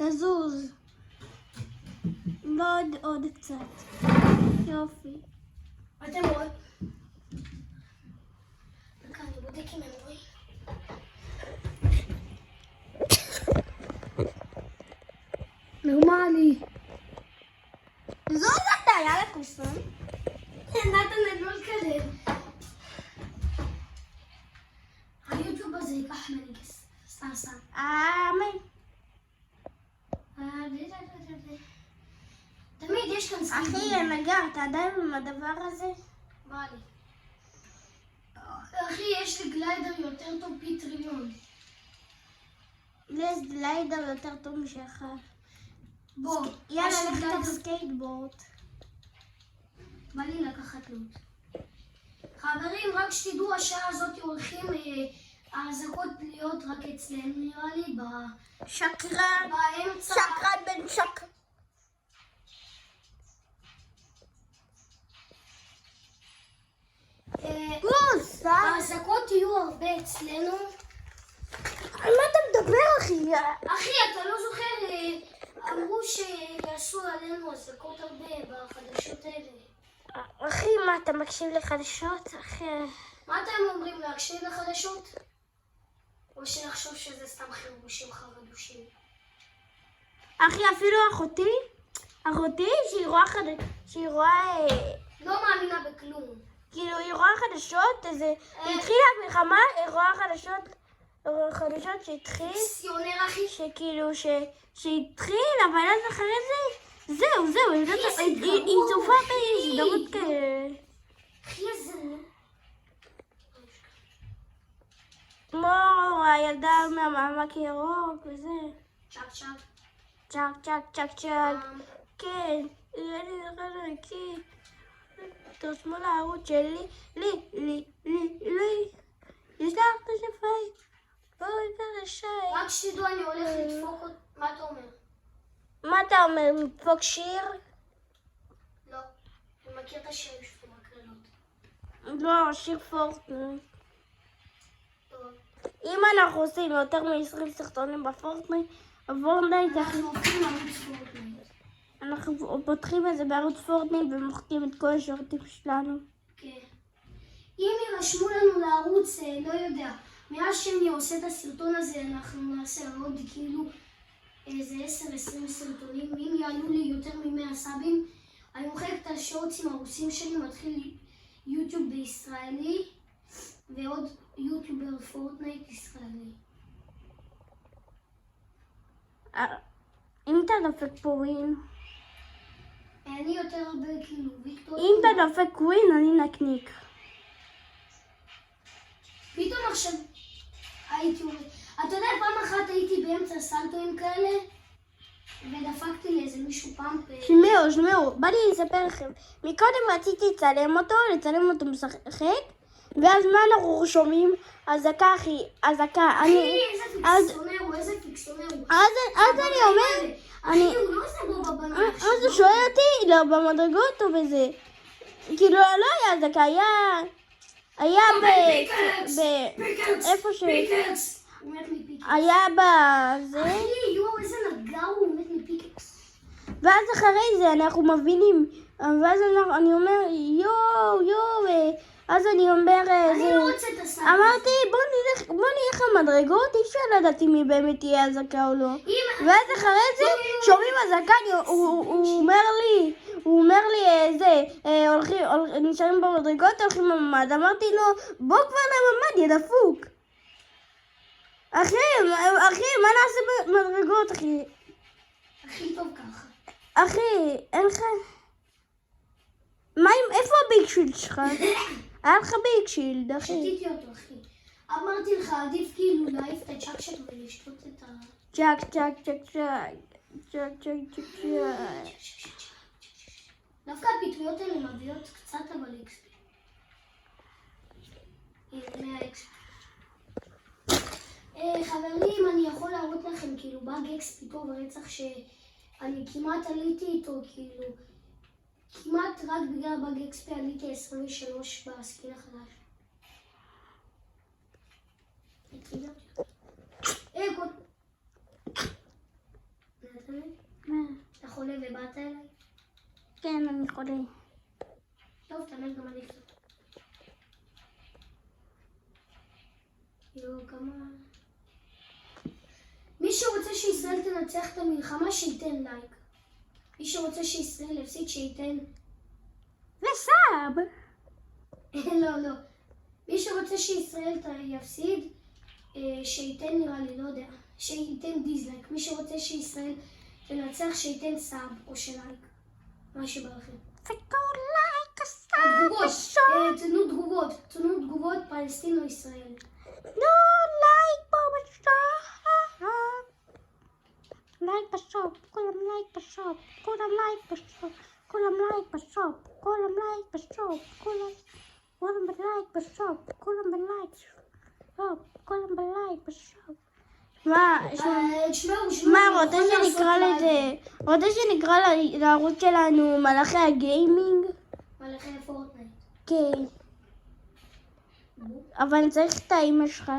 תזוז. עוד קצת. יופי. אתם רואים? דקה, אני בודק אם הם רואים. נורמלי. זו זאת היה לקוסם. נתן נדלול כזה. היוטיוב הזה ייקח ממני סתם. אמן. תמיד יש כאן סקיפים. אחי, נגע, אתה עדיין עם הדבר הזה? בא לי. אחי, יש לי גליידר יותר טוב פי טריליון. לי יש גליידר יותר טוב משלך. בוא, יאללה, לך סקייטבורד. בא לי לקחת לוט. חברים, רק שתדעו, השעה הזאת הולכים האזעקות להיות רק אצלנו, נראה לי, שקרן. באמצע. שקרן בן שקרן. האזעקות יהיו הרבה אצלנו. על מה אתה מדבר, אחי? אחי, אתה לא זוכר, אמרו שיעשו עלינו אזעקות הרבה בחדשות האלה. אחי, מה, אתה מקשיב לחדשות? אחי... מה אתם אומרים, להקשיב לחדשות? או שנחשוב שזה סתם חירושים חרדושים? אחי, אפילו אחותי שהיא רואה... לא מאמינה בכלום. כאילו, היא רואה חדשות, איזה... התחילה המלחמה, היא רואה חדשות שהתחיל... סיונר, אחי. שכאילו, שהתחיל, אבל אז אחרי זה... זהו, היא צופה בסדרות כאלה. אחי, איזה... כמו הילדה מהמעמק ירוק וזה. צ'ק. כן. תרשמו לערוץ שלי. לי. יש לך את השפי. בואי קרשי. רק שתדעו, אני הולך לדפוק אותה. מה אתה אומר? מה אתה אומר? מדפוק שיר? לא. אני מכיר את השיר שלו בקרנות. לא, שיר פורטנייט. טוב. אם אנחנו עושים יותר מ-20 סרטונים בפורטנייט, אנחנו הופכים ערוץ פורטנייט. אנחנו פותחים את זה בערוץ פורטנייט ומוחקים את כל השירותים שלנו. כן. אם ירשמו לנו לערוץ, לא יודע, מאז שאני עושה את הסרטון הזה, אנחנו נעשה עוד כאילו איזה 10-20 סרטונים. אם יעלו לי יותר מ100 סאבים, אני מוחק את השורטס עם הרוסים שלי, מתחיל יוטיוב בישראלי ועוד יוטיובר פורטנייט ישראלי. אם אתה דופק פה ווין, אני יותר הרבה כאילו ויקטור. אם אתה דופק ווין, אני נקניק. פתאום עכשיו הייתי אומרת, אתה יודע, פעם אחת הייתי באמצע סלטואים כאלה ודפקתי לאיזה מישהו פאמפ. שמעו, בא לי לספר לכם. מקודם רציתי לצלם אותו משחק, ואז מה אנחנו שומעים? אזעקה, אחי, אזעקה. אחי, איזה פיקסונר הוא. אז אני אומר, אחי, הוא לא עושה בו בבנה. אז הוא שואל אותי, לא, במדרגות או בזה. כאילו, לא היה אזעקה, היה איפה ש... פיקקס! הוא מת מפיקקס. היה בזה, אחי, יואו, איזה נגר הוא מת מפיקקס. ואז אחרי זה אנחנו מבינים, ואז אני אומר, יואו, אז אני אומר, אני לא רוצה את הסאב. אמרתי, בוא נלך למדרגות, אי אפשר לדעת אם היא באמת תהיה אזעקה או לא. ואז אחרי זה, שומעים אזעקה, הוא אומר לי, נשארים במדרגות, הולכים לממד. אמרתי לו, בוא כבר לממד, יהיה דפוק. אחי, מה נעשה במדרגות, אחי? הכי טוב ככה. אחי, אין לך... איפה הביג שילד שלך? היה לך ביג שילד, אחי. שתיתי אותו, אחי. אמרתי לך, עדיף כאילו להעיף את הצ'קשט ולשתות את ה... צ'ק. דווקא הפטריות האלה מביאות קצת אבל אקספי. הנה 100 אקספי. חברים, אני יכול להראות לכם כאילו באג אקספי טוב ורצח שאני כמעט עליתי איתו כאילו. כמעט רק בגלל באג אקספי עליתי 23 בסקיל החדש. חולה ובאת אליי? כן, אני חולה. טוב, תאמן גם אני קצת. כמה... מי שרוצה שישראל תנצח את המלחמה, שייתן לייק. מי שרוצה שישראל יפסיד, שייתן... וסאב! לא. מי שרוצה שישראל יפסיד, שייתן נראה לי, לא יודע. שייתן דיזלייק. מי שרוצה שישראל תנצח, שייתן סאב או שלייק. מה שבא לכם. וכל לייק הסאב בשוב! תנו תגובות פלסטין או ישראל. נו לייק פה בשוב! לייק בשוב, כולם לייק בשוב, כולם לייק בשוב, כולם לייק בשוב, כולם לייק בשוב, כולם בלייק בשוב, כולם בלייק בשוב, כולם בלייק בשוב. מה, רוצה שנקרא לזה, רוצה שנקרא לערוץ שלנו מלאכי הגיימינג? מלאכי פורטנייט. כן. אבל אני צריך את האמא שלך.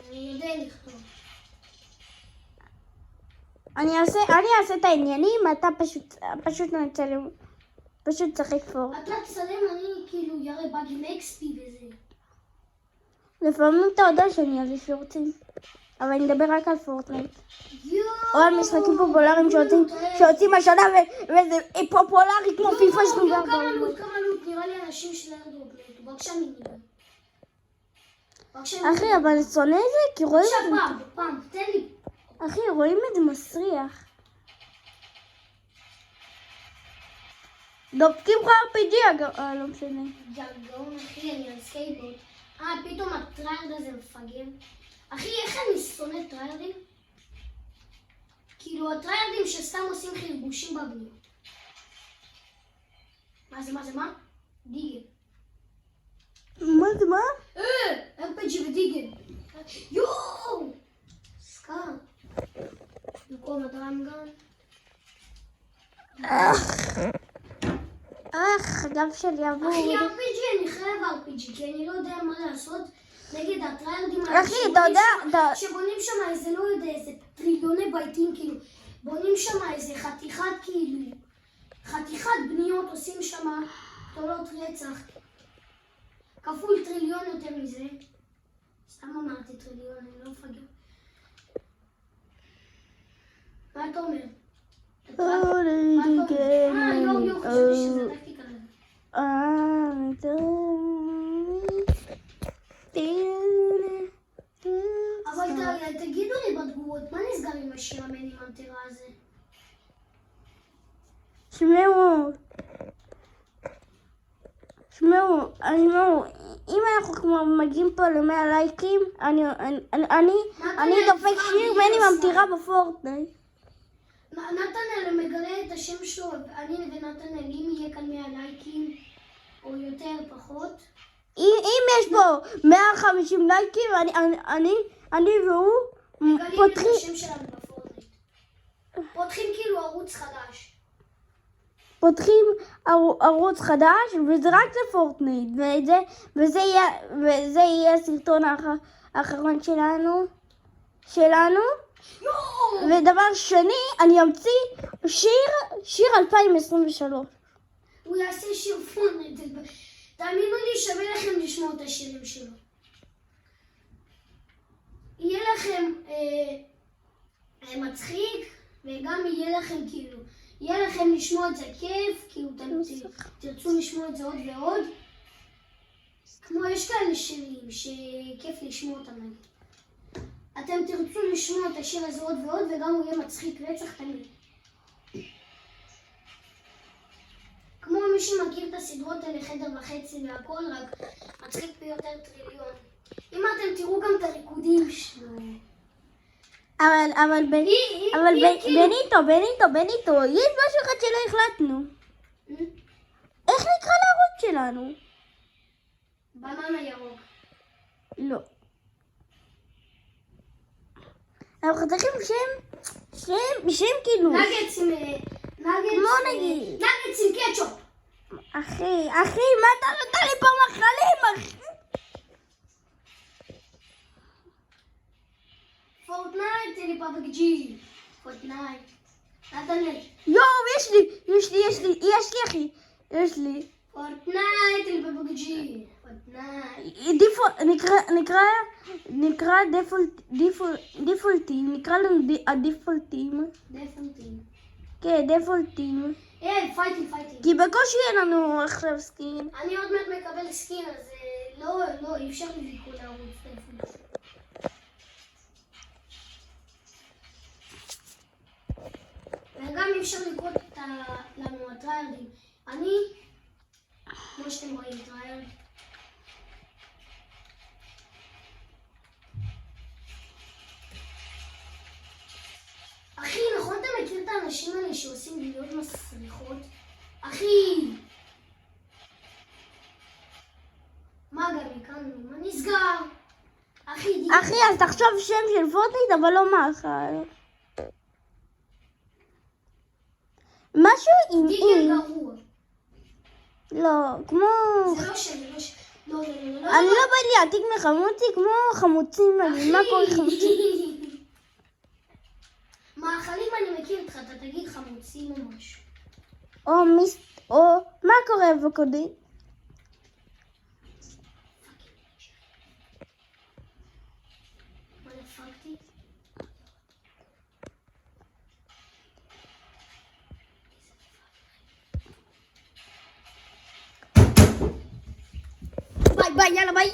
אני יודע לכתוב. אני אעשה את העניינים, אתה פשוט נצלם, פשוט צריך פורט. אתה תצלם, אני כאילו יראה באג עם XP וזה. לפעמים אתה יודע שאני אעשה שורטים, אבל אני מדבר רק על פורטנייט. או על משחקים פופולריים שיוצאים השנה וזה פופולרי כמו פיפה 24. כמה לוט, נראה לי אנשים של הארדרופלט. בבקשה מיניגן. אחי, אבל אני שונא את זה כי רואים את זה. עכשיו פעם, תן לי. אחי, רואים את זה מסריח. דופקים לך RPG, לא משנה. גאון, אחי, אני על סקייטבורד. פתאום הטריירד הזה מפגר. אחי, איך אני שונא טריירדים? כאילו, הטריירדים שסתם עושים חרבושים בבניות. מה? דיגל. מה זה מה? RPG ודיגל. יואו! סקאר. במקום הדרמגן. הגב שלי עבור. אחי, RPG, אני חייב RPG, כי אני לא יודע מה לעשות נגד הטריירדים אחי, אתה יודע, שבונים שם איזה, לא יודע, איזה טריליוני בייטים, כאילו, בונים שם איזה חתיכת בניות, עושים שם תולות רצח, כפול טריליון יותר מזה. סתם אמרתי טריליון, אני לא מפגר. מה אתה אומר? יו, חשבתי שזה טקטיקה. אבל תגידו לי בתגובות, מה נסגר עם השיר המני ממטרה הזה? שמעו, אם אנחנו כבר מגיעים פה ל100 לייקים, אני דופק שיר מני ממטרה בפורטנייט. נתנאל מגלה את השם שלו, אני ונתנאל, אם יהיה כאן 100 לייקים או יותר פחות. אם יש פה 150 לייקים, אני והוא מגלים את השם שלנו בפורטנייט. פותחים כאילו ערוץ חדש. פותחים ערוץ חדש, וזה רק לפורטנייט, וזה יהיה הסרטון האחרון שלנו. ודבר שני, אני אמציא שיר 2023. הוא יעשה שיר פורטנייט. תאמינו לי, שווה לכם לשמוע את השירים שלו. יהיה לכם מצחיק, וגם יהיה לכם כאילו, יהיה לכם לשמוע את זה כיף, כאילו תרצו לשמוע את זה עוד ועוד. כמו יש כאלה שירים שכיף לשמוע אותם. אתם תרצו לשמוע את השיר הזה עוד ועוד, וגם הוא יהיה מצחיק רצח תמיד. כמו מי שמכיר את הסדרות האלה, חדר וחצי והכל, רק מצחיק ביותר טריליון. אם אתם תראו גם את הריקודים שלו. אבל בניטו, יש משהו אחד שלא החלטנו. איך נקרא לערוץ שלנו? בננה ירוק. לא. אנחנו צריכים שם כאילו. נגץ עם קטשופ. אחי, מה אתה נותן לי פה מחלים, אחי? פורטנייט, אני פאבק ג'י. פורטנייט. נתנאל. יואו, יש לי, אחי. יש לי. פורטנייט, אלבבוג'י. פורטנייט. נקרא דפולטים. נקרא לנו הדפולטים. דפנטין. כן, דפולטים. פייטינג. כי בקושי אין לנו עכשיו סקין. אני עוד מעט מקבל סקין, אז לא, אי אפשר לי לקרוא לערוץ דפנטין. וגם אי אפשר לקרוא לנו הטריירדים. אני, כמו שאתם רואים, טריירד. אחי, נכון אתה מכיר את האנשים האלה שעושים גליות מסריחות? אחי! מה גם הכרנו? מה נסגר? אחי, אחי, אז תחשוב שם של פורטנייט, אבל לא מאכל. משהו עם דיגל גרוע. לא, כמו... זה לא שם, זה לא שם. לא. אני לא בא לי עתיק מחמוצי, כמו חמוצים האלה. מה קורה חמוצים? מאכלים אני מכיר אותך, אתה תגיד חמוצים או משהו. או מה קורה אבוקדו? מה דפקתי? ביי, יאללה ביי.